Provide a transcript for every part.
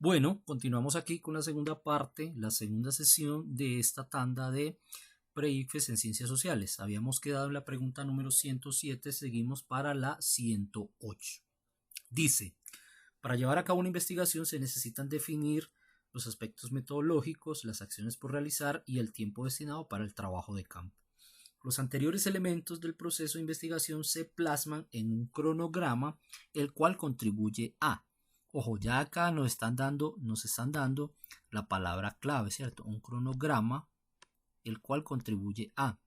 Bueno, continuamos aquí con la segunda parte, la segunda sesión de esta tanda de pre-ICFES en Ciencias Sociales. Habíamos quedado en la pregunta número 107, seguimos para la 108. Dice, para llevar a cabo una investigación se necesitan definir los aspectos metodológicos, las acciones por realizar y el tiempo destinado para el trabajo de campo. Los anteriores elementos del proceso de investigación se plasman en un cronograma, el cual contribuye a. Ojo, ya acá nos están dando la palabra clave, ¿cierto? Un cronograma, el cual contribuye a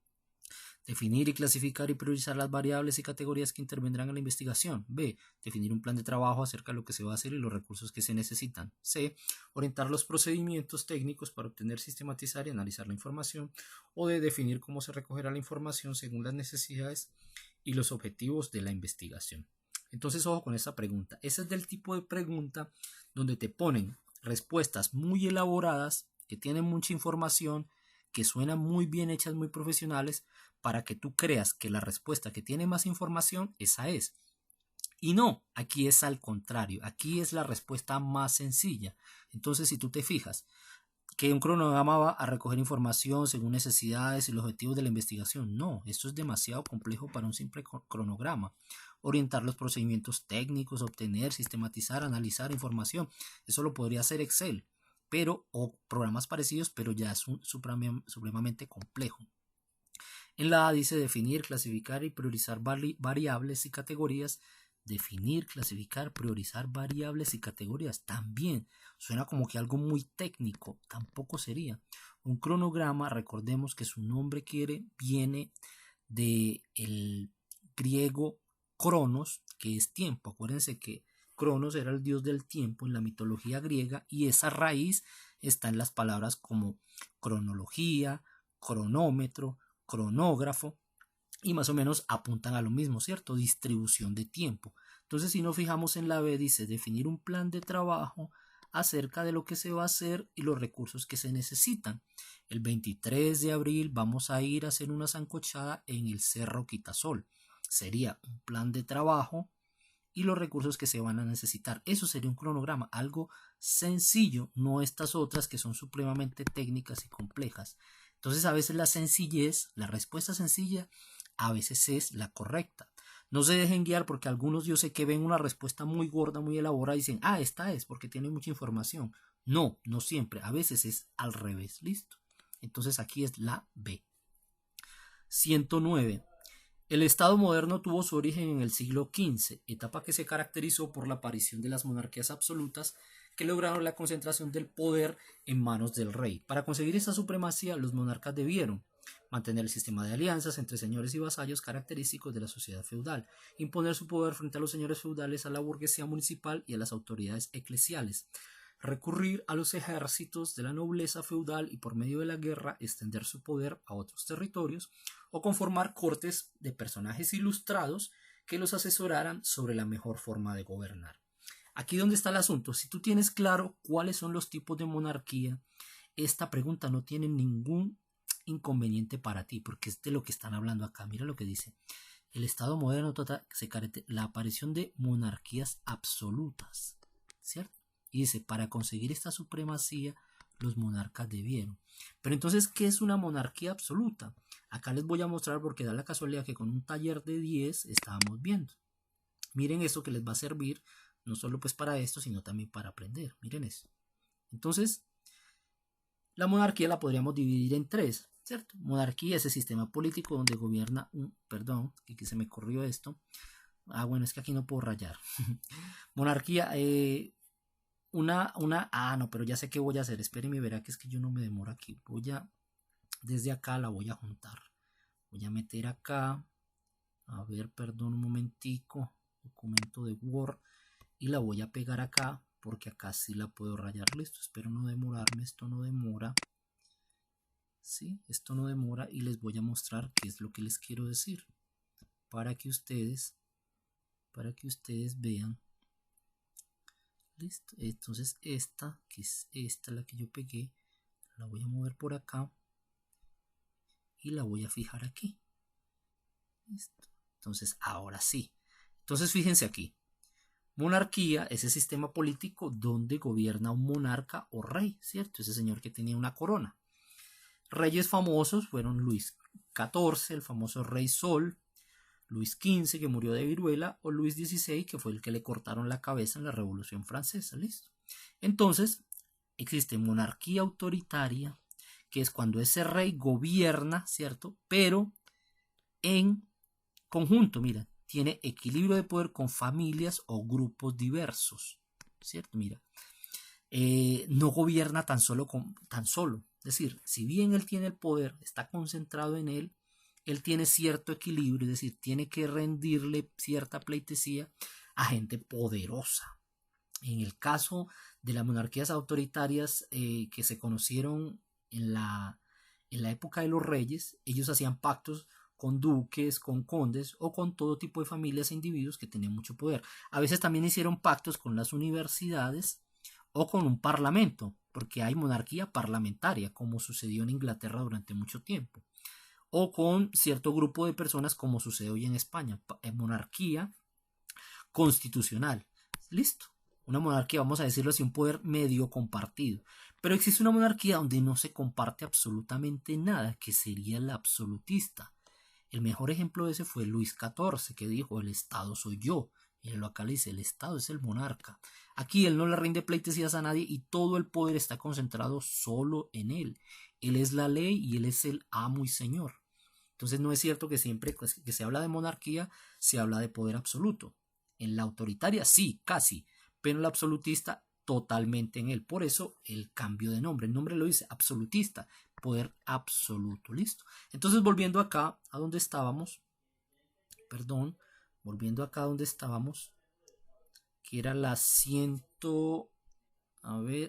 definir y clasificar y priorizar las variables y categorías que intervendrán en la investigación. B. Definir un plan de trabajo acerca de lo que se va a hacer y los recursos que se necesitan. C. Orientar los procedimientos técnicos para obtener, sistematizar y analizar la información. O D. Definir cómo se recogerá la información según las necesidades y los objetivos de la investigación. Entonces, ojo con esta pregunta. Ese es del tipo de pregunta donde te ponen respuestas muy elaboradas, que tienen mucha información, que suenan muy bien hechas, muy profesionales, para que tú creas que la respuesta que tiene más información, esa es. Y no, aquí es al contrario, aquí es la respuesta más sencilla. Entonces, si tú te fijas que un cronograma va a recoger información según necesidades y los objetivos de la investigación, no, esto es demasiado complejo para un simple cronograma. Orientar los procedimientos técnicos, obtener, sistematizar, analizar información, eso lo podría hacer Excel, pero o programas parecidos, pero ya es supremamente complejo. En la A dice definir, clasificar y priorizar variables y categorías. Definir, clasificar, priorizar variables y categorías. También suena como que algo muy técnico. Tampoco sería. Un cronograma, recordemos que su nombre viene del griego cronos, que es tiempo. Acuérdense que Cronos era el dios del tiempo en la mitología griega y esa raíz está en las palabras como cronología, cronómetro, cronógrafo, y más o menos apuntan a lo mismo, ¿cierto? Distribución de tiempo. Entonces, si nos fijamos en la B, dice definir un plan de trabajo acerca de lo que se va a hacer y los recursos que se necesitan. El 23 de abril vamos a ir a hacer una sancochada en el Cerro Quitasol. Sería un plan de trabajo y los recursos que se van a necesitar. Eso sería un cronograma, algo sencillo, no estas otras que son supremamente técnicas y complejas. Entonces a veces la sencillez, la respuesta sencilla, a veces es la correcta. No se dejen guiar porque algunos yo sé que ven una respuesta muy gorda, muy elaborada y dicen, esta es porque tiene mucha información. No, no siempre, a veces es al revés, listo. Entonces aquí es la B. 109. El Estado moderno tuvo su origen en el siglo XV, etapa que se caracterizó por la aparición de las monarquías absolutas que lograron la concentración del poder en manos del rey. Para conseguir esta supremacía, los monarcas debieron mantener el sistema de alianzas entre señores y vasallos característicos de la sociedad feudal, imponer su poder frente a los señores feudales, a la burguesía municipal y a las autoridades eclesiales, recurrir a los ejércitos de la nobleza feudal y por medio de la guerra extender su poder a otros territorios, o conformar cortes de personajes ilustrados que los asesoraran sobre la mejor forma de gobernar. Aquí donde está el asunto, si tú tienes claro cuáles son los tipos de monarquía, esta pregunta no tiene ningún inconveniente para ti, porque es de lo que están hablando acá. Mira lo que dice. El Estado moderno trata la aparición de monarquías absolutas, ¿cierto? Y dice, para conseguir esta supremacía, los monarcas debieron. Pero entonces, ¿qué es una monarquía absoluta? Acá les voy a mostrar porque da la casualidad que con un taller de 10 estábamos viendo. Miren esto que les va a servir, no solo pues para esto, sino también para aprender. Miren eso. Entonces, la monarquía la podríamos dividir en tres, ¿cierto? Monarquía es el sistema político donde gobierna perdón, que se me corrió esto. Bueno, es que aquí no puedo rayar. Monarquía, no, pero ya sé qué voy a hacer. Espérenme, verá que es que yo no me demoro aquí. Desde acá la voy a juntar. Voy a meter acá, a ver, perdón un momentico, documento de Word, y la voy a pegar acá, porque acá sí la puedo rayar. Listo, espero no demorarme, esto no demora. Sí, esto no demora y les voy a mostrar qué es lo que les quiero decir para que ustedes vean. Listo, entonces esta, que es esta la que yo pegué, la voy a mover por acá y la voy a fijar aquí. Listo. Entonces ahora sí. Entonces fíjense aquí. Monarquía, ese sistema político donde gobierna un monarca o rey, ¿cierto? Ese señor que tenía una corona. Reyes famosos fueron Luis XIV, el famoso Rey Sol, Luis XV, que murió de viruela, o Luis XVI, que fue el que le cortaron la cabeza en la Revolución Francesa. ¿Listo? Entonces, existe monarquía autoritaria, que es cuando ese rey gobierna, ¿cierto? Pero en conjunto, mira, tiene equilibrio de poder con familias o grupos diversos, ¿cierto? Mira, no gobierna tan solo. Es decir, si bien él tiene el poder, está concentrado en él, él tiene cierto equilibrio, es decir, tiene que rendirle cierta pleitesía a gente poderosa. En el caso de las monarquías autoritarias que se conocieron en la época de los reyes, ellos hacían pactos con duques, con condes o con todo tipo de familias e individuos que tenían mucho poder. A veces también hicieron pactos con las universidades o con un parlamento, porque hay monarquía parlamentaria, como sucedió en Inglaterra durante mucho tiempo, o con cierto grupo de personas, como sucede hoy en España, monarquía constitucional. Listo. Una monarquía, vamos a decirlo así, un poder medio compartido. Pero existe una monarquía donde no se comparte absolutamente nada, que sería la absolutista. El mejor ejemplo de ese fue Luis XIV, que dijo: el Estado soy yo. Y él acá le dice: el Estado es el monarca. Aquí él no le rinde pleitesías a nadie y todo el poder está concentrado solo en él. Él es la ley y él es el amo y señor. Entonces no es cierto que siempre que se habla de monarquía se habla de poder absoluto. En la autoritaria sí, casi, pero en la absolutista totalmente en él. Por eso el cambio de nombre. El nombre lo dice absolutista, poder absoluto. Listo. Entonces volviendo acá a donde estábamos, que era la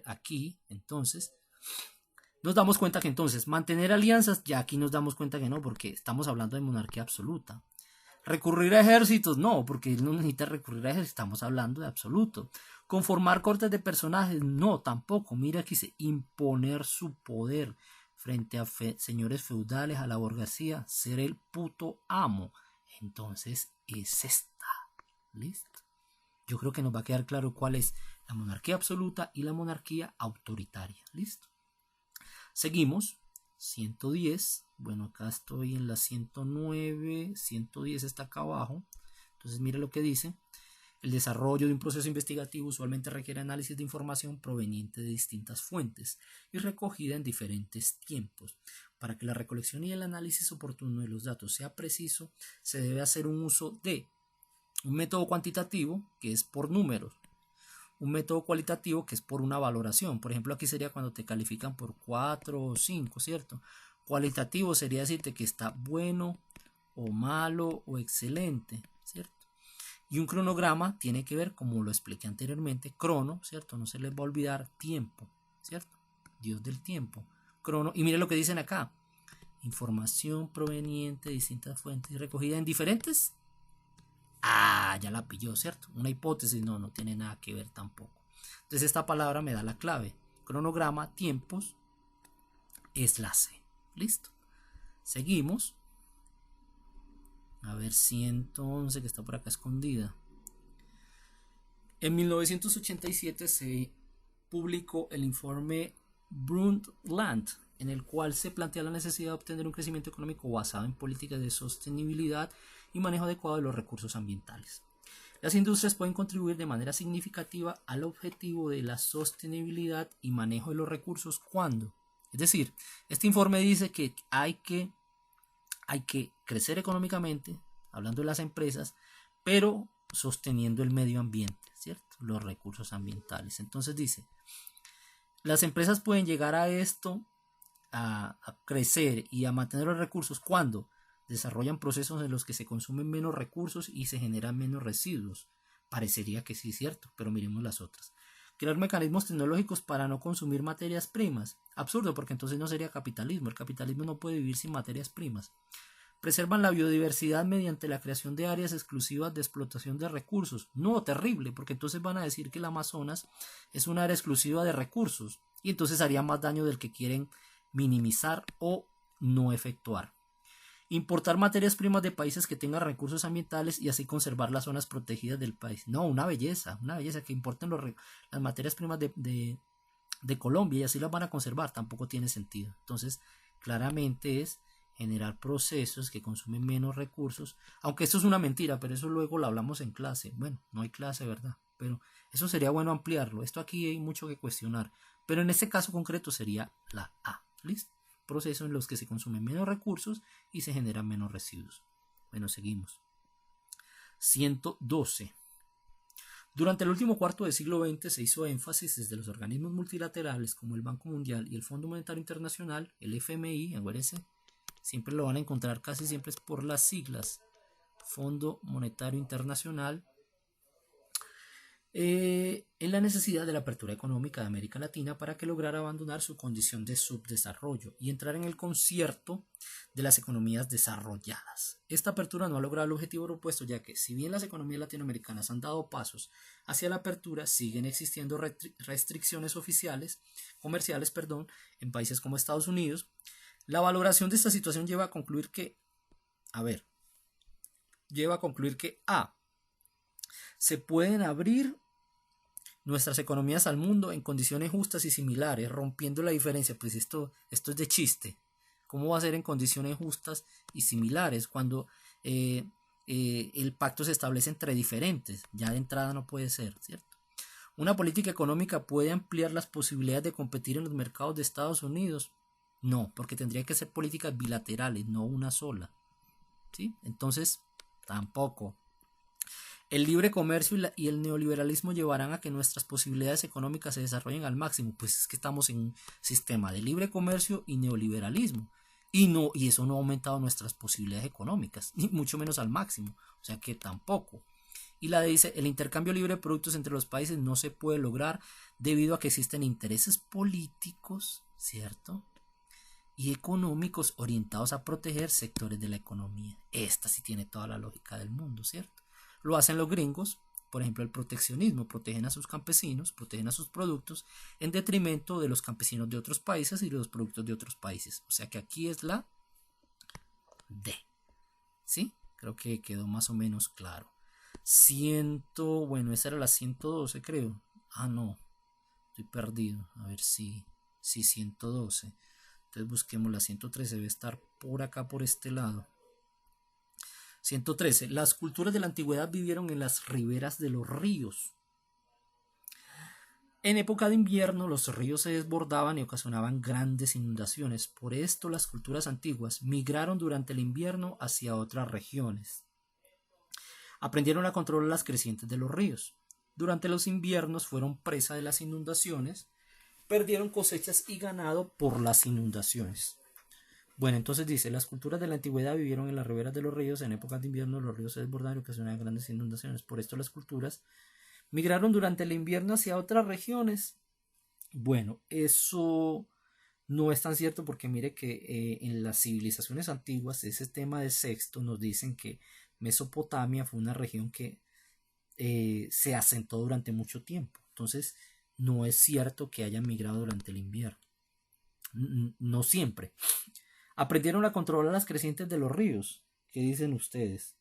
aquí, entonces nos damos cuenta que entonces mantener alianzas, ya aquí nos damos cuenta que no, porque estamos hablando de monarquía absoluta. Recurrir a ejércitos, no, porque él no necesita recurrir a ejércitos, estamos hablando de absoluto. Conformar cortes de personajes, no, tampoco. Mira aquí dice: imponer su poder frente a señores feudales, a la burguesía, ser el puto amo. Entonces es esta. ¿Listo? Yo creo que nos va a quedar claro cuál es la monarquía absoluta y la monarquía autoritaria. ¿Listo? Seguimos. 110. Bueno, acá estoy en la 109. 110 está acá abajo. Entonces mire lo que dice: el desarrollo de un proceso investigativo usualmente requiere análisis de información proveniente de distintas fuentes y recogida en diferentes tiempos. Para que la recolección y el análisis oportuno de los datos sea preciso, se debe hacer un uso de un método cuantitativo, que es por números, un método cualitativo, que es por una valoración. Por ejemplo, aquí sería cuando te califican por 4 o 5, ¿cierto? Cualitativo sería decirte que está bueno o malo o excelente, ¿cierto? Y un cronograma tiene que ver, como lo expliqué anteriormente, crono, ¿cierto? No se les va a olvidar tiempo, ¿cierto? Dios del tiempo, crono. Y mire lo que dicen acá: información proveniente de distintas fuentes y recogida en diferentes. Ya la pilló, ¿cierto? Una hipótesis, no tiene nada que ver tampoco. Entonces esta palabra me da la clave: cronograma, tiempos, es la C. Listo. Seguimos. A ver, 111, que está por acá escondida. En 1987 se publicó el informe Brundtland, en el cual se plantea la necesidad de obtener un crecimiento económico basado en políticas de sostenibilidad y manejo adecuado de los recursos ambientales. Las industrias pueden contribuir de manera significativa al objetivo de la sostenibilidad y manejo de los recursos cuando, es decir, este informe dice que hay que crecer económicamente, hablando de las empresas, pero sosteniendo el medio ambiente, ¿cierto? Los recursos ambientales. Entonces dice: las empresas pueden llegar a esto, a crecer y a mantener los recursos cuando desarrollan procesos en los que se consumen menos recursos y se generan menos residuos. Parecería que sí, cierto, pero miremos las otras. Crear mecanismos tecnológicos para no consumir materias primas. Absurdo, porque entonces no sería capitalismo. El capitalismo no puede vivir sin materias primas. Preservan la biodiversidad mediante la creación de áreas exclusivas de explotación de recursos. No, terrible, porque entonces van a decir que el Amazonas es una área exclusiva de recursos y entonces haría más daño del que quieren minimizar o no efectuar. Importar materias primas de países que tengan recursos ambientales y así conservar las zonas protegidas del país. No, una belleza que importen las materias primas de Colombia y así las van a conservar, tampoco tiene sentido. Entonces, claramente es generar procesos que consumen menos recursos, aunque eso es una mentira, pero eso luego lo hablamos en clase. Bueno, no hay clase, ¿verdad? Pero eso sería bueno ampliarlo. Esto aquí hay mucho que cuestionar, pero en este caso concreto sería la A. ¿Listo? Procesos en los que se consumen menos recursos y se generan menos residuos. Bueno, seguimos. 112. Durante el último cuarto del siglo XX se hizo énfasis desde los organismos multilaterales como el Banco Mundial y el Fondo Monetario Internacional, el FMI, acuérdense, siempre lo van a encontrar, casi siempre es por las siglas, Fondo Monetario Internacional, en la necesidad de la apertura económica de América Latina para que lograra abandonar su condición de subdesarrollo y entrar en el concierto de las economías desarrolladas. Esta apertura no ha logrado el objetivo propuesto, ya que si bien las economías latinoamericanas han dado pasos hacia la apertura, siguen existiendo restricciones comerciales, en países como Estados Unidos. La valoración de esta situación lleva a concluir que A, se pueden abrir nuestras economías al mundo en condiciones justas y similares, rompiendo la diferencia. Pues esto es de chiste. ¿Cómo va a ser en condiciones justas y similares cuando el pacto se establece entre diferentes? Ya de entrada no puede ser, ¿cierto? ¿Una política económica puede ampliar las posibilidades de competir en los mercados de Estados Unidos? No, porque tendría que ser políticas bilaterales, no una sola, ¿sí? Entonces, tampoco. El libre comercio y el neoliberalismo llevarán a que nuestras posibilidades económicas se desarrollen al máximo. Pues es que estamos en un sistema de libre comercio y neoliberalismo. Y eso no ha aumentado nuestras posibilidades económicas, ni mucho menos al máximo. O sea que tampoco. Y la dice, el intercambio libre de productos entre los países no se puede lograr debido a que existen intereses políticos, ¿cierto? Y económicos orientados a proteger sectores de la economía. Esta sí tiene toda la lógica del mundo, ¿cierto? Lo hacen los gringos, por ejemplo el proteccionismo, protegen a sus campesinos, protegen a sus productos en detrimento de los campesinos de otros países y de los productos de otros países. O sea que aquí es la D. ¿Sí? Creo que quedó más o menos claro. Bueno, esa era la 112 creo. Ah, no, estoy perdido. A ver si 112. Entonces busquemos la 113, debe estar por acá, por este lado. 113. Las culturas de la antigüedad vivieron en las riberas de los ríos. En época de invierno los ríos se desbordaban y ocasionaban grandes inundaciones. Por esto las culturas antiguas migraron durante el invierno hacia otras regiones. Aprendieron a controlar las crecientes de los ríos. Durante los inviernos fueron presa de las inundaciones. Perdieron cosechas y ganado por las inundaciones. Bueno, entonces dice, las culturas de la antigüedad vivieron en las riberas de los ríos. En épocas de invierno los ríos se desbordaban y ocasionaban grandes inundaciones. Por esto las culturas migraron durante el invierno hacia otras regiones. Bueno, eso no es tan cierto porque mire que en las civilizaciones antiguas, ese tema de Sexto nos dicen que Mesopotamia fue una región que se asentó durante mucho tiempo. Entonces, no es cierto que hayan migrado durante el invierno. No siempre. Aprendieron a controlar las crecientes de los ríos. ¿Qué dicen ustedes?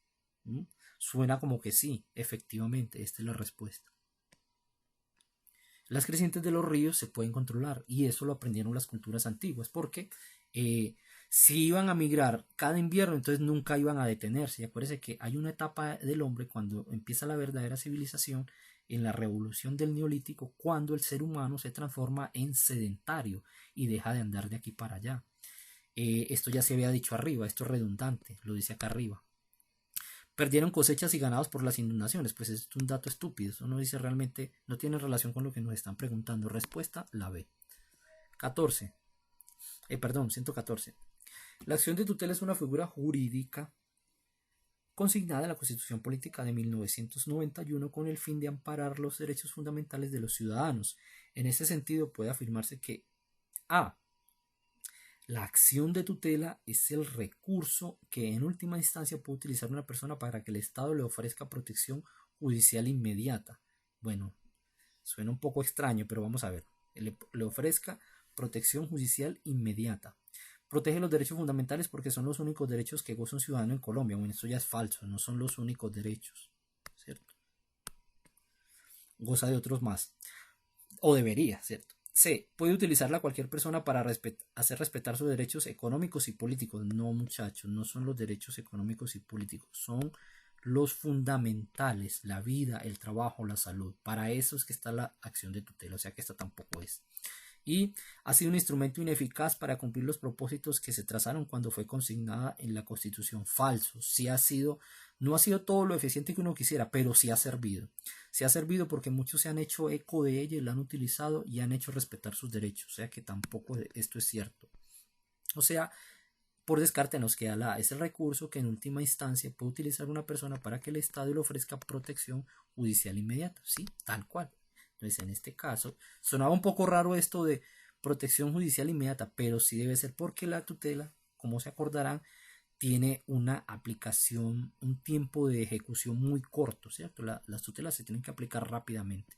Suena como que sí, efectivamente, esta es la respuesta. Las crecientes de los ríos se pueden controlar y eso lo aprendieron las culturas antiguas porque si iban a migrar cada invierno, entonces nunca iban a detenerse. Y acuérdense que hay una etapa del hombre cuando empieza la verdadera civilización en la revolución del neolítico, cuando el ser humano se transforma en sedentario y deja de andar de aquí para allá. Esto ya se había dicho arriba, esto es redundante, lo dice acá arriba. Perdieron cosechas y ganados por las inundaciones. Pues es un dato estúpido, eso no dice realmente, no tiene relación con lo que nos están preguntando. Respuesta, la B. 114. La acción de tutela es una figura jurídica consignada en la Constitución Política de 1991 con el fin de amparar los derechos fundamentales de los ciudadanos. En ese sentido puede afirmarse que A. La acción de tutela es el recurso que en última instancia puede utilizar una persona para que el Estado le ofrezca protección judicial inmediata. Bueno, suena un poco extraño, pero vamos a ver. Le ofrezca protección judicial inmediata Protege los derechos fundamentales porque son los únicos derechos que goza un ciudadano en Colombia. Bueno, esto ya es falso, no son los únicos derechos, ¿cierto? Goza de otros más, o debería, ¿cierto? C. Puede utilizarla cualquier persona para hacer respetar sus derechos económicos y políticos. No, muchachos, no son los derechos económicos y políticos, son los fundamentales, la vida, el trabajo, la salud. Para eso es que está la acción de tutela, o sea que esta tampoco es. Y ha sido un instrumento ineficaz para cumplir los propósitos que se trazaron cuando fue consignada en la Constitución. Falso. Sí ha sido, no ha sido todo lo eficiente que uno quisiera, pero sí ha servido. Sí ha servido porque muchos se han hecho eco de ella y la han utilizado y han hecho respetar sus derechos. O sea que tampoco esto es cierto. O sea, por descarte nos queda es el recurso que en última instancia puede utilizar una persona para que el Estado le ofrezca protección judicial inmediata. Sí, tal cual. Entonces, en este caso, sonaba un poco raro esto de protección judicial inmediata, pero sí debe ser porque la tutela, como se acordarán, tiene una aplicación, un tiempo de ejecución muy corto, ¿cierto? Las tutelas se tienen que aplicar rápidamente.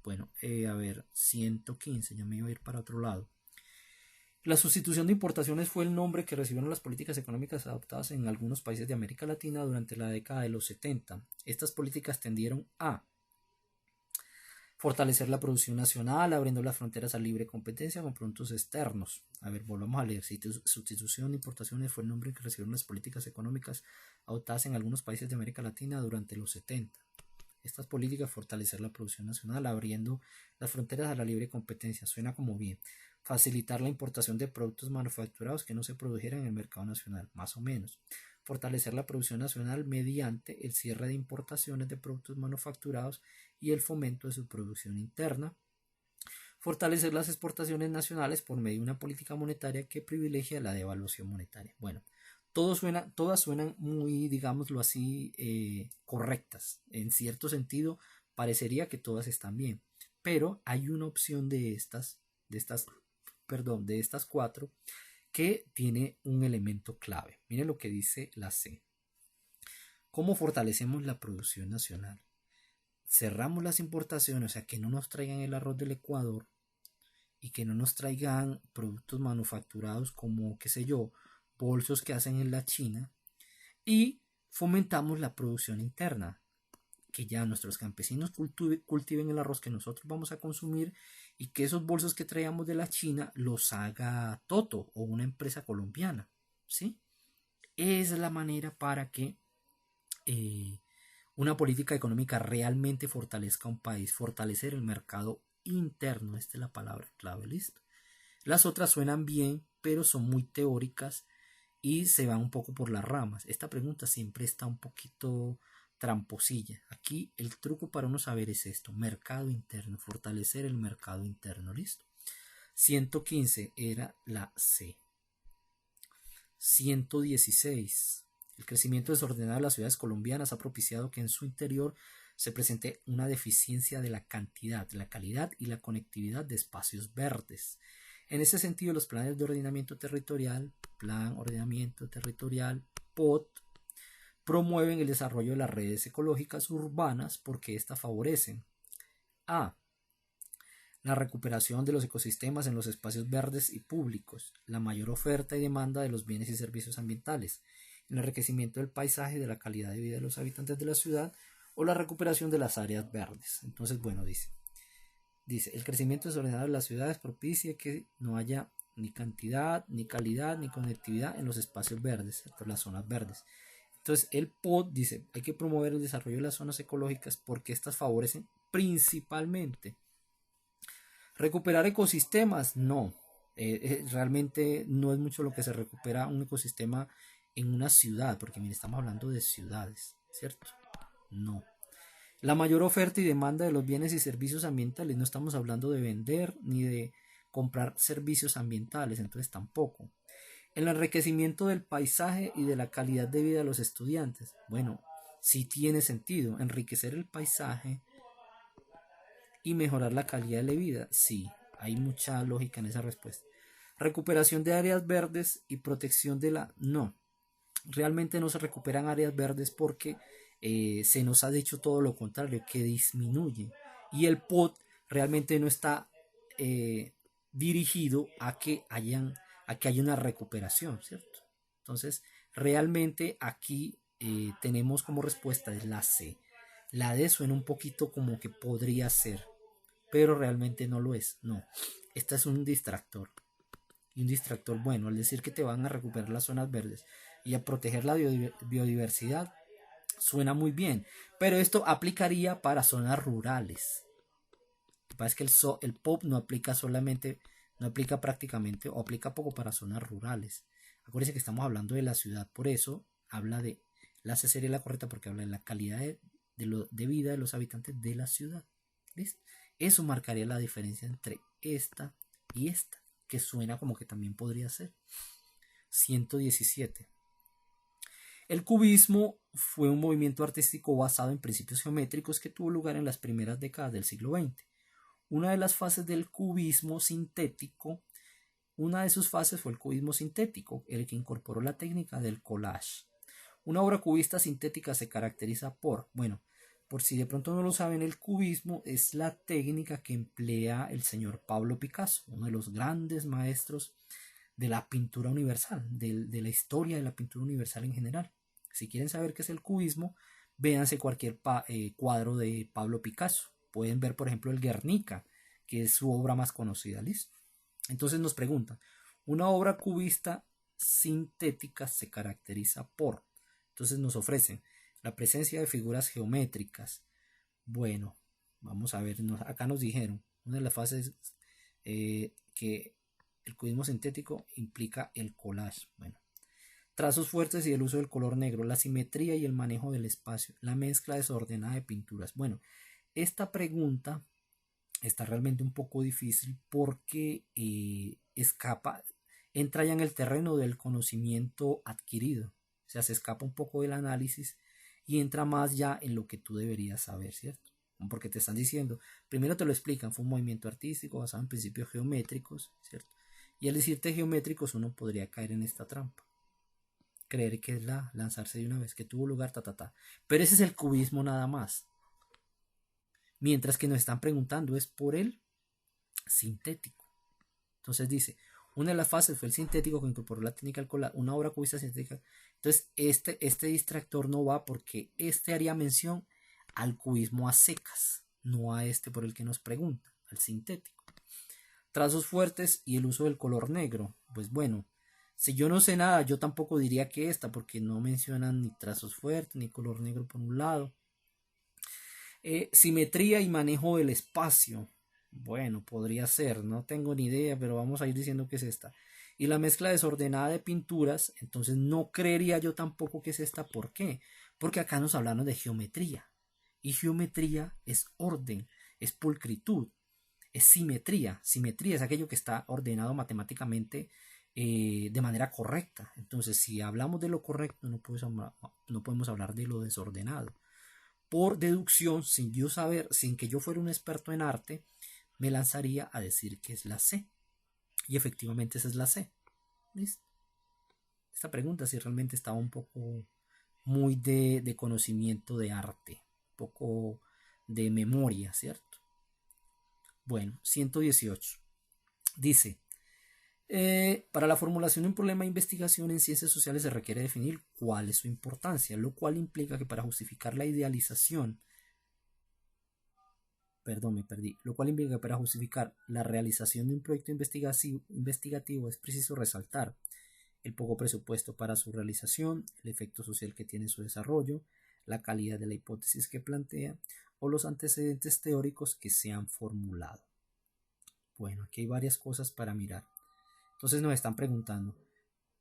Bueno, a ver, 115, ya me iba a ir para otro lado. La sustitución de importaciones fue el nombre que recibieron las políticas económicas adoptadas en algunos países de América Latina durante la década de los 70. Estas políticas tendieron a fortalecer la producción nacional, abriendo las fronteras a libre competencia con productos externos. A ver, volvamos a leer. Sustitución de importaciones fue el nombre que recibieron las políticas económicas adoptadas en algunos países de América Latina durante los 70. Estas políticas, fortalecer la producción nacional, abriendo las fronteras a la libre competencia. Suena como bien. Facilitar la importación de productos manufacturados que no se produjeran en el mercado nacional, más o menos. Fortalecer la producción nacional mediante el cierre de importaciones de productos manufacturados y el fomento de su producción interna. Fortalecer las exportaciones nacionales por medio de una política monetaria que privilegia la devaluación monetaria. Bueno, todas suenan muy, digámoslo así, correctas. En cierto sentido, parecería que todas están bien. Pero hay una opción de estas cuatro que tiene un elemento clave. Miren lo que dice la C. ¿Cómo fortalecemos la producción nacional? Cerramos las importaciones, o sea, que no nos traigan el arroz del Ecuador y que no nos traigan productos manufacturados como, qué sé yo, bolsos que hacen en la China, y fomentamos la producción interna, que ya nuestros campesinos cultiven el arroz que nosotros vamos a consumir y que esos bolsos que traíamos de la China los haga Toto o una empresa colombiana, ¿sí? Es la manera para que una política económica realmente fortalezca un país, fortalecer el mercado interno, esta es la palabra clave, listo. Las otras suenan bien, pero son muy teóricas y se van un poco por las ramas. Esta pregunta siempre está un poquito tramposilla. Aquí el truco para uno saber es esto: mercado interno, fortalecer el mercado interno, listo. 115 era la C. 116. El crecimiento desordenado de las ciudades colombianas ha propiciado que en su interior se presente una deficiencia de la cantidad, la calidad y la conectividad de espacios verdes. En ese sentido, los planes de ordenamiento territorial, Plan Ordenamiento Territorial, POT, promueven el desarrollo de las redes ecológicas urbanas porque éstas favorecen a la recuperación de los ecosistemas en los espacios verdes y públicos, la mayor oferta y demanda de los bienes y servicios ambientales, el enriquecimiento del paisaje y de la calidad de vida de los habitantes de la ciudad, o la recuperación de las áreas verdes. Entonces, bueno, dice, el crecimiento desordenado de las ciudades propicia que no haya ni cantidad, ni calidad, ni conectividad en los espacios verdes, ¿cierto? Las zonas verdes. Entonces, el POD dice, hay que promover el desarrollo de las zonas ecológicas porque estas favorecen principalmente recuperar ecosistemas. No, realmente no es mucho lo que se recupera un ecosistema en una ciudad, porque mire, estamos hablando de ciudades, ¿cierto? No. La mayor oferta y demanda de los bienes y servicios ambientales, no estamos hablando de vender ni de comprar servicios ambientales, entonces tampoco. El enriquecimiento del paisaje y de la calidad de vida de los estudiantes, bueno, sí tiene sentido enriquecer el paisaje y mejorar la calidad de vida. Sí, hay mucha lógica en esa respuesta. Recuperación de áreas verdes y protección de la... No, realmente no se recuperan áreas verdes porque se nos ha dicho todo lo contrario, que disminuye. Y el POT realmente no está dirigido a que aquí hay una recuperación, ¿cierto? Entonces, realmente aquí tenemos como respuesta es la C. La D suena un poquito como que podría ser, pero realmente no lo es. No, esta es un distractor. Y un distractor bueno, al decir que te van a recuperar las zonas verdes y a proteger la biodiversidad, suena muy bien. Pero esto aplicaría para zonas rurales. Lo que pasa es que el POP no aplica solamente, no aplica prácticamente o aplica poco para zonas rurales. Acuérdense que estamos hablando de la ciudad, por eso habla de la C sería la correcta porque habla de la calidad de vida de los habitantes de la ciudad. ¿Listo? Eso marcaría la diferencia entre esta y esta, que suena como que también podría ser. 117. El cubismo fue un movimiento artístico basado en principios geométricos que tuvo lugar en las primeras décadas del siglo XX. Una de las fases del cubismo sintético, una de sus fases fue el cubismo sintético, el que incorporó la técnica del collage. Una obra cubista sintética se caracteriza bueno, por si de pronto no lo saben, el cubismo es la técnica que emplea el señor Pablo Picasso, uno de los grandes maestros de la pintura universal, de la historia de la pintura universal en general. Si quieren saber qué es el cubismo, véanse cualquier cuadro de Pablo Picasso. Pueden ver, por ejemplo, el Guernica, que es su obra más conocida. ¿Listo? Entonces nos preguntan, una obra cubista sintética se caracteriza por... Entonces nos ofrecen la presencia de figuras geométricas. Bueno, vamos a ver, acá nos dijeron, una de las fases que el cubismo sintético implica el collage. Bueno, trazos fuertes y el uso del color negro, la simetría y el manejo del espacio, la mezcla desordenada de pinturas. Bueno, esta pregunta está realmente un poco difícil porque entra ya en el terreno del conocimiento adquirido. O sea, se escapa un poco del análisis y entra más ya en lo que tú deberías saber, ¿cierto? Porque te están diciendo, primero te lo explican, fue un movimiento artístico basado en principios geométricos, ¿cierto? Y al decirte geométricos uno podría caer en esta trampa. Creer que es lanzarse de una vez, que tuvo lugar, Pero ese es el cubismo nada más. Mientras que nos están preguntando es por el sintético. Entonces dice, una de las fases fue el sintético que incorporó la técnica alcohol, una obra cubista sintética. Entonces este distractor no va porque este haría mención al cubismo a secas, no a este por el que nos pregunta, al sintético. Trazos fuertes y el uso del color negro. Pues bueno, si yo no sé nada, yo tampoco diría que esta, porque no mencionan ni trazos fuertes ni color negro por un lado. Simetría y manejo del espacio. Bueno, podría ser, no tengo ni idea, pero vamos a ir diciendo que es esta. Y la mezcla desordenada de pinturas, entonces no creería yo tampoco que es esta. ¿Por qué? Porque acá nos hablaron de geometría. Y geometría es orden, es pulcritud, es simetría. Simetría es aquello que está ordenado matemáticamente de manera correcta. Entonces, si hablamos de lo correcto, no podemos hablar de lo desordenado. Por deducción, sin que yo fuera un experto en arte, me lanzaría a decir que es la C. Y efectivamente esa es la C. ¿Listo? Esta pregunta sí realmente estaba un poco muy de conocimiento de arte, un poco de memoria, ¿cierto? Bueno, 118. Dice, para la formulación de un problema de investigación en ciencias sociales se requiere definir cuál es su importancia, lo cual implica que para justificar la idealización, lo cual implica que para justificar la realización de un proyecto investigativo es preciso resaltar el poco presupuesto para su realización, el efecto social que tiene su desarrollo, la calidad de la hipótesis que plantea o los antecedentes teóricos que se han formulado. Bueno, aquí hay varias cosas para mirar. Entonces nos están preguntando,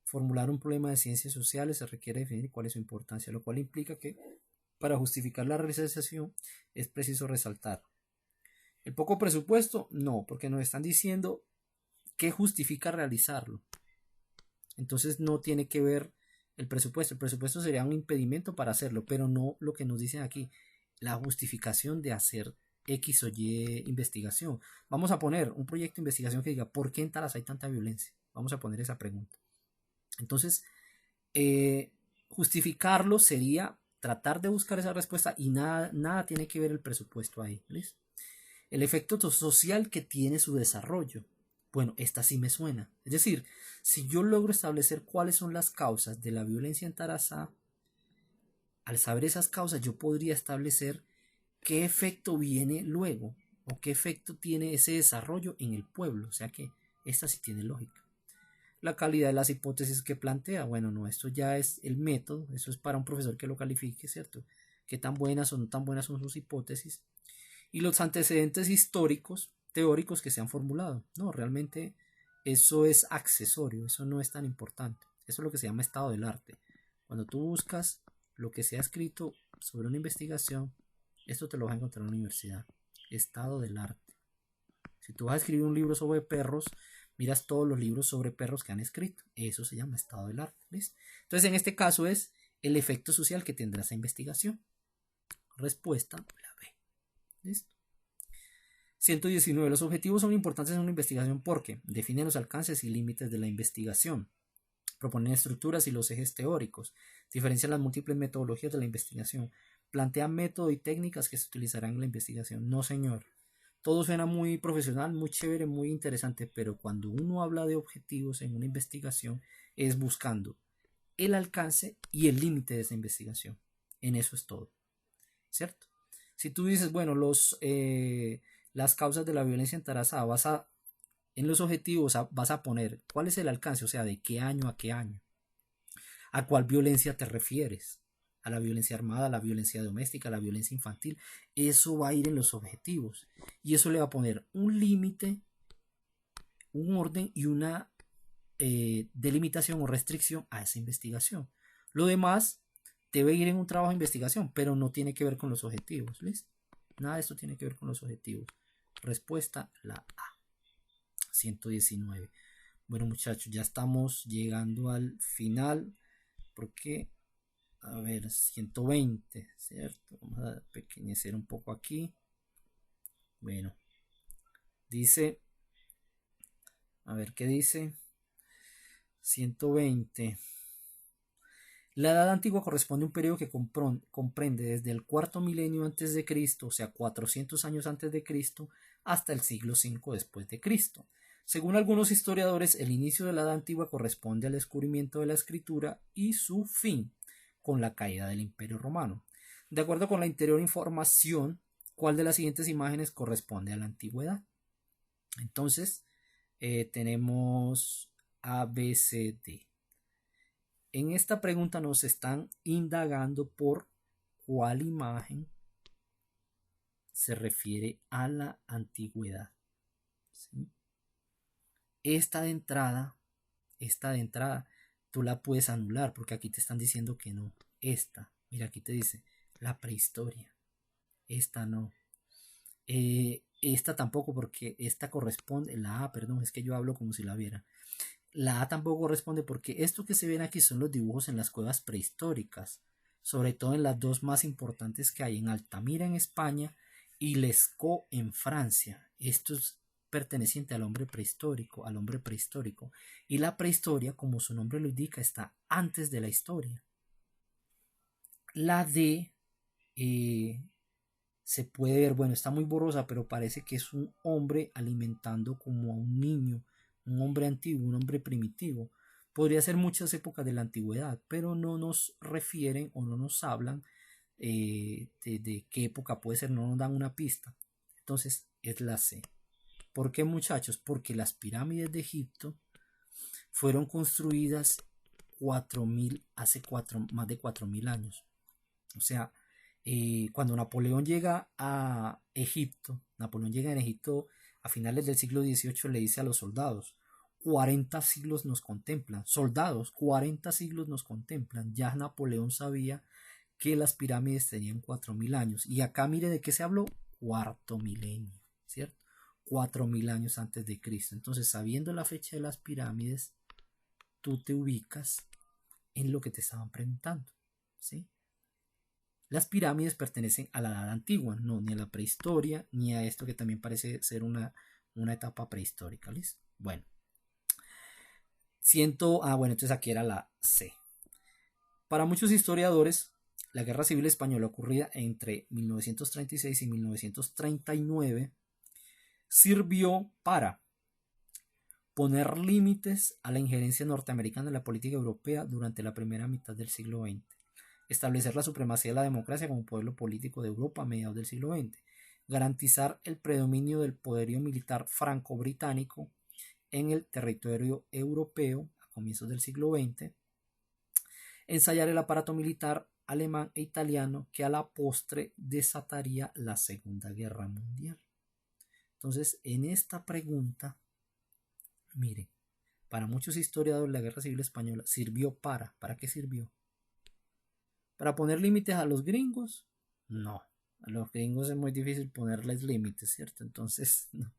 formular un problema de ciencias sociales se requiere definir cuál es su importancia, lo cual implica que para justificar la realización es preciso resaltar el poco presupuesto, no, porque nos están diciendo qué justifica realizarlo. Entonces no tiene que ver el presupuesto sería un impedimento para hacerlo, pero no lo que nos dicen aquí, la justificación de hacer X o Y investigación. Vamos a poner un proyecto de investigación que diga, ¿por qué en Talas hay tanta violencia? Vamos a poner esa pregunta. Entonces, justificarlo sería tratar de buscar esa respuesta y nada tiene que ver el presupuesto ahí. ¿Listo? El efecto social que tiene su desarrollo. Bueno, esta sí me suena. Es decir, si yo logro establecer cuáles son las causas de la violencia en Tarazá, al saber esas causas yo podría establecer qué efecto viene luego o qué efecto tiene ese desarrollo en el pueblo. O sea que esta sí tiene lógica. La calidad de las hipótesis que plantea, bueno, no, esto ya es el método, eso es para un profesor que lo califique, ¿cierto? Qué tan buenas o no tan buenas son sus hipótesis. Y los antecedentes históricos, teóricos que se han formulado. No, realmente eso es accesorio, eso no es tan importante. Eso es lo que se llama estado del arte. Cuando tú buscas lo que se ha escrito sobre una investigación, esto te lo vas a encontrar en la universidad. Estado del arte. Si tú vas a escribir un libro sobre perros, miras todos los libros sobre perros que han escrito. Eso se llama estado del arte. ¿Listo? Entonces, en este caso es el efecto social que tendrá esa investigación. Respuesta, la B. ¿Listo? 119. Los objetivos son importantes en una investigación porque definen los alcances y límites de la investigación, proponen estructuras y los ejes teóricos, diferencian las múltiples metodologías de la investigación, plantean método y técnicas que se utilizarán en la investigación. No, señor. Todo suena muy profesional, muy chévere, muy interesante, pero cuando uno habla de objetivos en una investigación es buscando el alcance y el límite de esa investigación. En eso es todo, ¿cierto? Si tú dices, bueno, las causas de la violencia en Tarazá, en los objetivos vas a poner cuál es el alcance, o sea, de qué año a qué año, a cuál violencia te refieres, a la violencia armada, a la violencia doméstica, a la violencia infantil. Eso va a ir en los objetivos y eso le va a poner un límite, un orden y una delimitación o restricción a esa investigación. Lo demás debe ir en un trabajo de investigación, pero no tiene que ver con los objetivos. ¿Listo? Nada de esto tiene que ver con los objetivos. Respuesta, la A. 119. Bueno, muchachos, ya estamos llegando al final. Porque, a ver, 120, ¿cierto? Vamos a pequeñecer un poco aquí. Bueno, dice, a ver qué dice. 120. La Edad Antigua corresponde a un periodo que comprende desde el cuarto milenio antes de Cristo, o sea, 400 años antes de Cristo, hasta el siglo V después de Cristo. Según algunos historiadores, el inicio de la Edad Antigua corresponde al descubrimiento de la escritura y su fin, con la caída del Imperio Romano. De acuerdo con la anterior información, ¿cuál de las siguientes imágenes corresponde a la antigüedad? Entonces, tenemos A, B, C, D. En esta pregunta nos están indagando por cuál imagen se refiere a la antigüedad. ¿Sí? Esta de entrada, tú la puedes anular porque aquí te están diciendo que no. Esta, mira, aquí te dice la prehistoria. Esta no. Esta tampoco porque esta corresponde, la A, perdón, es que yo hablo como si la viera. La A tampoco corresponde porque esto que se ven aquí son los dibujos en las cuevas prehistóricas, sobre todo en las dos más importantes que hay, en Altamira en España y Lescaut en Francia. Esto es perteneciente al hombre prehistórico, y la prehistoria, como su nombre lo indica, está antes de la historia. La D se puede ver, bueno, está muy borrosa, pero parece que es un hombre alimentando como a un niño, un hombre antiguo, un hombre primitivo. Podría ser muchas épocas de la antigüedad, pero no nos refieren o no nos hablan de qué época puede ser, no nos dan una pista. Entonces es la C. ¿Por qué, muchachos? Porque las pirámides de Egipto fueron construidas hace más de 4000 años. O sea, cuando Napoleón llega a Egipto, a finales del siglo XVIII, le dice a los soldados: 40 siglos nos contemplan. Soldados, 40 siglos nos contemplan. Ya Napoleón sabía que las pirámides tenían 4000 años. Y acá mire de qué se habló: cuarto milenio, ¿cierto? 4000 años antes de Cristo. Entonces, sabiendo la fecha de las pirámides, tú te ubicas en lo que te estaban preguntando, ¿sí? Las pirámides pertenecen a la edad antigua, no ni a la prehistoria, ni a esto que también parece ser una etapa prehistórica, ¿listo? Bueno. Bueno, entonces aquí era la C. Para muchos historiadores, la Guerra Civil Española ocurrida entre 1936 y 1939 sirvió para poner límites a la injerencia norteamericana en la política europea durante la primera mitad del siglo XX, establecer la supremacía de la democracia como pueblo político de Europa a mediados del siglo XX, garantizar el predominio del poderío militar franco-británico en el territorio europeo a comienzos del siglo XX, ensayar el aparato militar alemán e italiano que a la postre desataría la Segunda Guerra Mundial. Entonces, en esta pregunta, mire, para muchos historiadores la Guerra Civil Española sirvió ¿para qué sirvió? ¿Para poner límites a los gringos? No, a los gringos es muy difícil ponerles límites, ¿cierto? Entonces, no.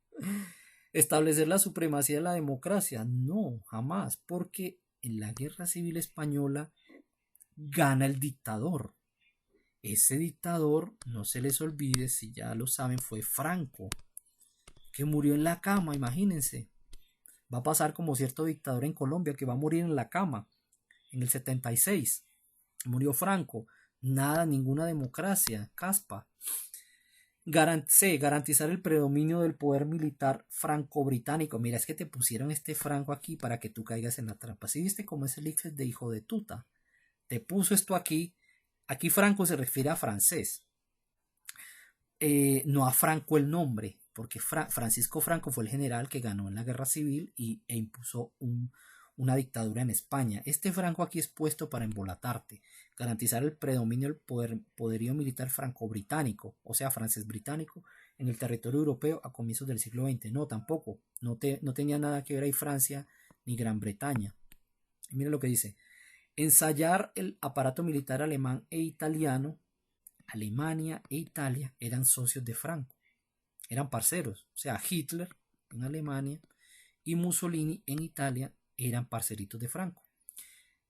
¿Establecer la supremacía de la democracia? No, jamás, porque en la Guerra Civil Española gana el dictador. Ese dictador, no se les olvide, si ya lo saben, fue Franco, que murió en la cama, imagínense. Va a pasar como cierto dictador en Colombia que va a morir en la cama en el 76. Murió Franco. Nada, ninguna democracia, caspa. Garantizar el predominio del poder militar franco-británico. Mira, es que te pusieron este Franco aquí para que tú caigas en la trampa. ¿Sí viste cómo es el Ixes de hijo de tuta? Te puso esto aquí. Aquí Franco se refiere a francés. No a Franco el nombre, porque Francisco Franco fue el general que ganó en la guerra civil e impuso una dictadura en España. Este Franco aquí es puesto para embolatarte, garantizar el predominio del poderío militar franco-británico, o sea, francés-británico, en el territorio europeo a comienzos del siglo XX. No, tampoco, no tenía nada que ver ahí Francia ni Gran Bretaña. Y mira lo que dice: ensayar el aparato militar alemán e italiano. Alemania e Italia eran socios de Franco, eran parceros, o sea, Hitler en Alemania y Mussolini en Italia eran parceritos de Franco,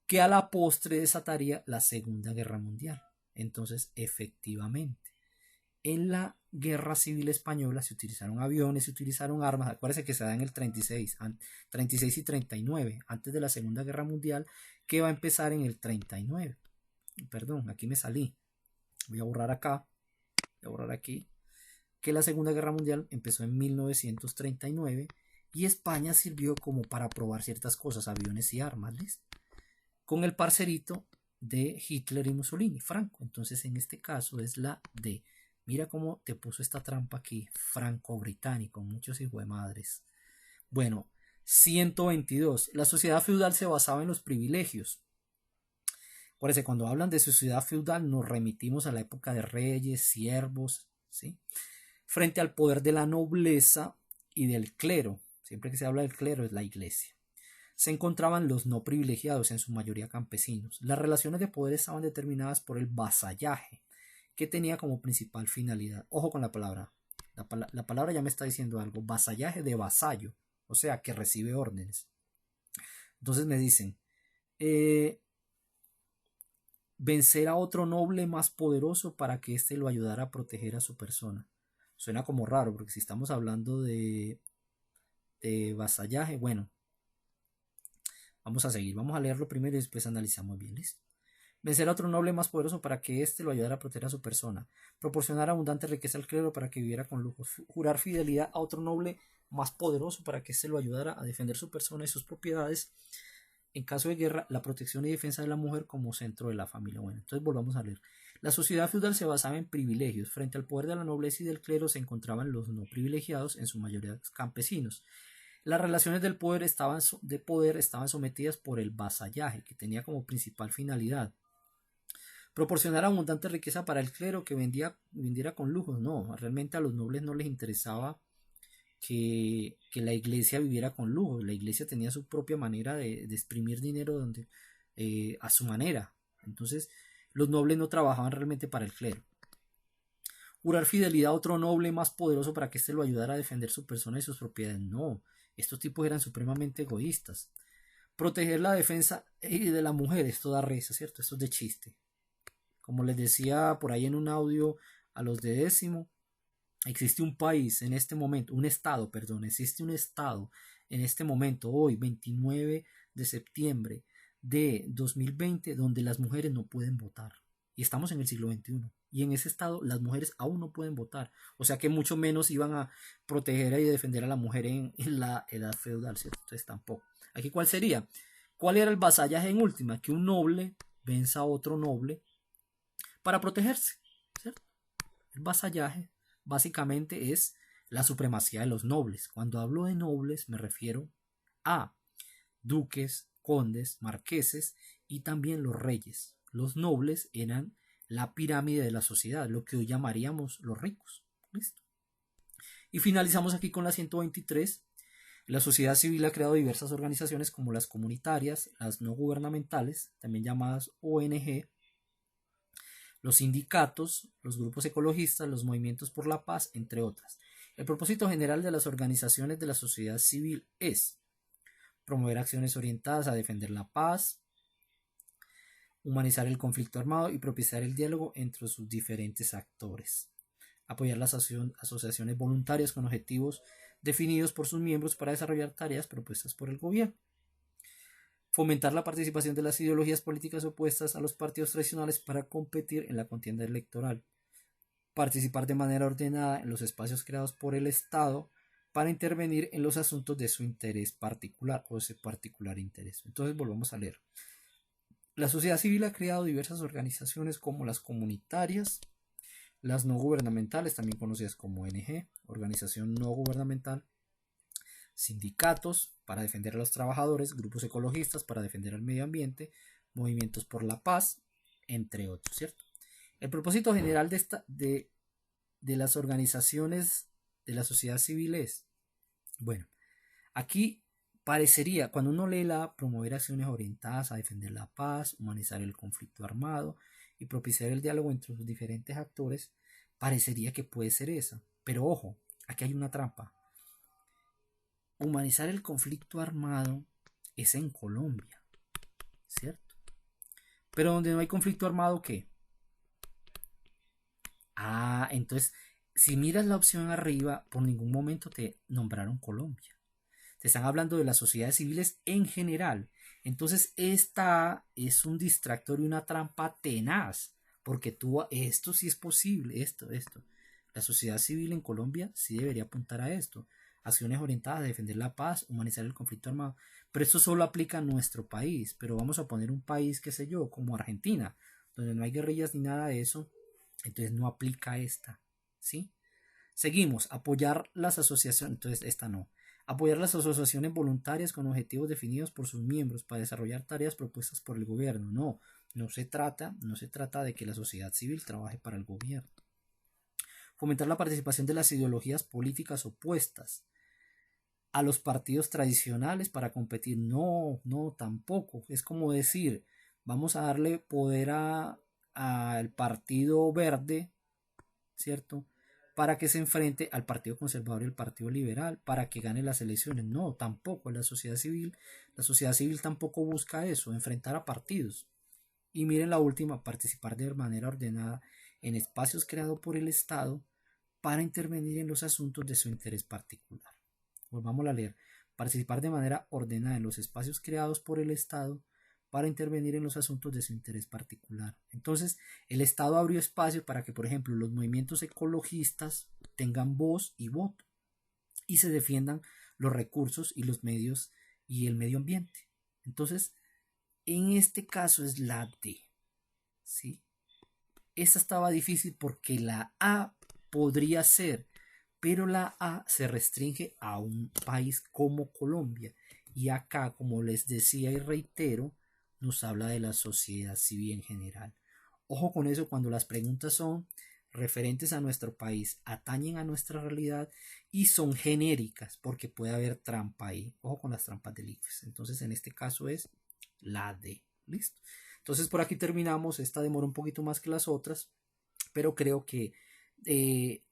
que a la postre desataría la Segunda Guerra Mundial. Entonces, efectivamente, en la Guerra Civil Española se utilizaron aviones, se utilizaron armas. Acuérdense que se da en el 36 y 39, antes de la Segunda Guerra Mundial, que va a empezar en el 39. Perdón, aquí me salí. Voy a borrar acá, voy a borrar aquí, que la Segunda Guerra Mundial empezó en 1939 y España sirvió como para probar ciertas cosas, aviones y armas, ¿listo? Con el parcerito de Hitler y Mussolini, Franco. Entonces, en este caso es la D. Mira cómo te puso esta trampa aquí, franco-británico, muchos hijos de madres. Bueno, 122. La sociedad feudal se basaba en los privilegios. Por eso, cuando hablan de sociedad feudal, nos remitimos a la época de reyes, siervos, ¿sí? Frente al poder de la nobleza y del clero. Siempre que se habla del clero es la iglesia. Se encontraban los no privilegiados, en su mayoría campesinos. Las relaciones de poder estaban determinadas por el vasallaje, que tenía como principal finalidad. Ojo con la palabra. La palabra ya me está diciendo algo. Vasallaje de vasallo, o sea, que recibe órdenes. Entonces me dicen, vencer a otro noble más poderoso para que éste lo ayudara a proteger a su persona. Suena como raro, porque si estamos hablando de vasallaje, bueno, vamos a seguir, vamos a leerlo primero y después analizamos bien, ¿listo? Vencer a otro noble más poderoso para que éste lo ayudara a proteger a su persona. Proporcionar abundante riqueza al clero para que viviera con lujos. Jurar fidelidad a otro noble más poderoso para que éste lo ayudara a defender su persona y sus propiedades. En caso de guerra, la protección y defensa de la mujer como centro de la familia. Bueno, entonces volvamos a leer. La sociedad feudal se basaba en privilegios. Frente al poder de la nobleza y del clero se encontraban los no privilegiados, en su mayoría campesinos. Las relaciones del poder estaban sometidas por el vasallaje, que tenía como principal finalidad proporcionar abundante riqueza para el clero que vendiera con lujos. No, realmente a los nobles no les interesaba que la iglesia viviera con lujo. La iglesia tenía su propia manera de exprimir dinero a su manera. Entonces, los nobles no trabajaban realmente para el clero. Jurar fidelidad a otro noble más poderoso para que éste lo ayudara a defender su persona y sus propiedades. No, estos tipos eran supremamente egoístas. Proteger la defensa de la mujer, esto da risa, ¿cierto? Esto es de chiste. Como les decía por ahí en un audio a los de décimo, existe un país en este momento, existe un estado en este momento, hoy 29 de septiembre de 2020, donde las mujeres no pueden votar. Y estamos en el siglo XXI. y en ese estado las mujeres aún no pueden votar. O sea que mucho menos iban a proteger y defender a la mujer en la edad feudal, ¿cierto? Entonces tampoco. Aquí, ¿cuál sería? ¿Cuál era el vasallaje en última? Que un noble venza a otro noble para protegerse, ¿cierto? El vasallaje básicamente es la supremacía de los nobles. Cuando hablo de nobles me refiero a duques, condes, marqueses y también los reyes. Los nobles eran la pirámide de la sociedad, lo que hoy llamaríamos los ricos. ¿Listo? Y finalizamos aquí con la 123. La sociedad civil ha creado diversas organizaciones como las comunitarias, las no gubernamentales, también llamadas ONG, los sindicatos, los grupos ecologistas, los movimientos por la paz, entre otras. El propósito general de las organizaciones de la sociedad civil es promover acciones orientadas a defender la paz, humanizar el conflicto armado y propiciar el diálogo entre sus diferentes actores, apoyar las asociaciones voluntarias con objetivos definidos por sus miembros para desarrollar tareas propuestas por el gobierno, fomentar la participación de las ideologías políticas opuestas a los partidos tradicionales para competir en la contienda electoral, participar de manera ordenada en los espacios creados por el Estado para intervenir en los asuntos de su interés particular o ese particular interés. Entonces volvamos a leer. La sociedad civil ha creado diversas organizaciones como las comunitarias, las no gubernamentales, también conocidas como ONG, organización no gubernamental, sindicatos para defender a los trabajadores, grupos ecologistas para defender al medio ambiente, movimientos por la paz, entre otros, ¿cierto? El propósito general de las organizaciones de la sociedad civil es, bueno, aquí parecería, cuando uno lee la promover acciones orientadas a defender la paz, humanizar el conflicto armado y propiciar el diálogo entre los diferentes actores, parecería que puede ser esa. Pero ojo, aquí hay una trampa. Humanizar el conflicto armado es en Colombia, ¿cierto? Pero donde no hay conflicto armado, ¿qué? Ah, entonces, si miras la opción arriba, por ningún momento te nombraron Colombia. Te están hablando de las sociedades civiles en general. Entonces, esta es un distractor y una trampa tenaz, porque esto sí es posible, esto. La sociedad civil en Colombia sí debería apuntar a esto. Acciones orientadas a defender la paz, humanizar el conflicto armado. Pero esto solo aplica a nuestro país. Pero vamos a poner un país, qué sé yo, como Argentina, donde no hay guerrillas ni nada de eso. Entonces no aplica esta, ¿sí? Seguimos, apoyar las asociaciones, entonces esta no. Apoyar las asociaciones voluntarias con objetivos definidos por sus miembros para desarrollar tareas propuestas por el gobierno. No se trata de que la sociedad civil trabaje para el gobierno. Fomentar la participación de las ideologías políticas opuestas a los partidos tradicionales para competir. No, tampoco. Es como decir, vamos a darle poder al Partido Verde, ¿cierto? Para que se enfrente al Partido Conservador y al Partido Liberal, para que gane las elecciones. No, tampoco. La sociedad civil tampoco busca eso, enfrentar a partidos. Y miren la última, participar de manera ordenada en espacios creados por el Estado para intervenir en los asuntos de su interés particular. Volvamos a leer. Participar de manera ordenada en los espacios creados por el Estado para intervenir en los asuntos de su interés particular. Entonces, el Estado abrió espacio para que, por ejemplo, los movimientos ecologistas tengan voz y voto y se defiendan los recursos y los medios y el medio ambiente. Entonces, en este caso es la D, ¿sí? Esta estaba difícil porque la A podría ser, pero la A se restringe a un país como Colombia. Y acá, como les decía y reitero, nos habla de la sociedad civil en general. Ojo con eso cuando las preguntas son referentes a nuestro país, atañen a nuestra realidad y son genéricas, porque puede haber trampa ahí. Ojo con las trampas del ICFES. Entonces, en este caso es la D. ¿Listo? Entonces, por aquí terminamos. Esta demora un poquito más que las otras, pero creo que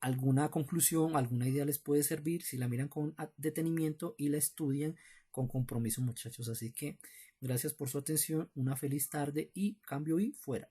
alguna conclusión, alguna idea les puede servir si la miran con detenimiento y la estudian con compromiso, muchachos. Así que gracias por su atención, una feliz tarde y cambio y fuera.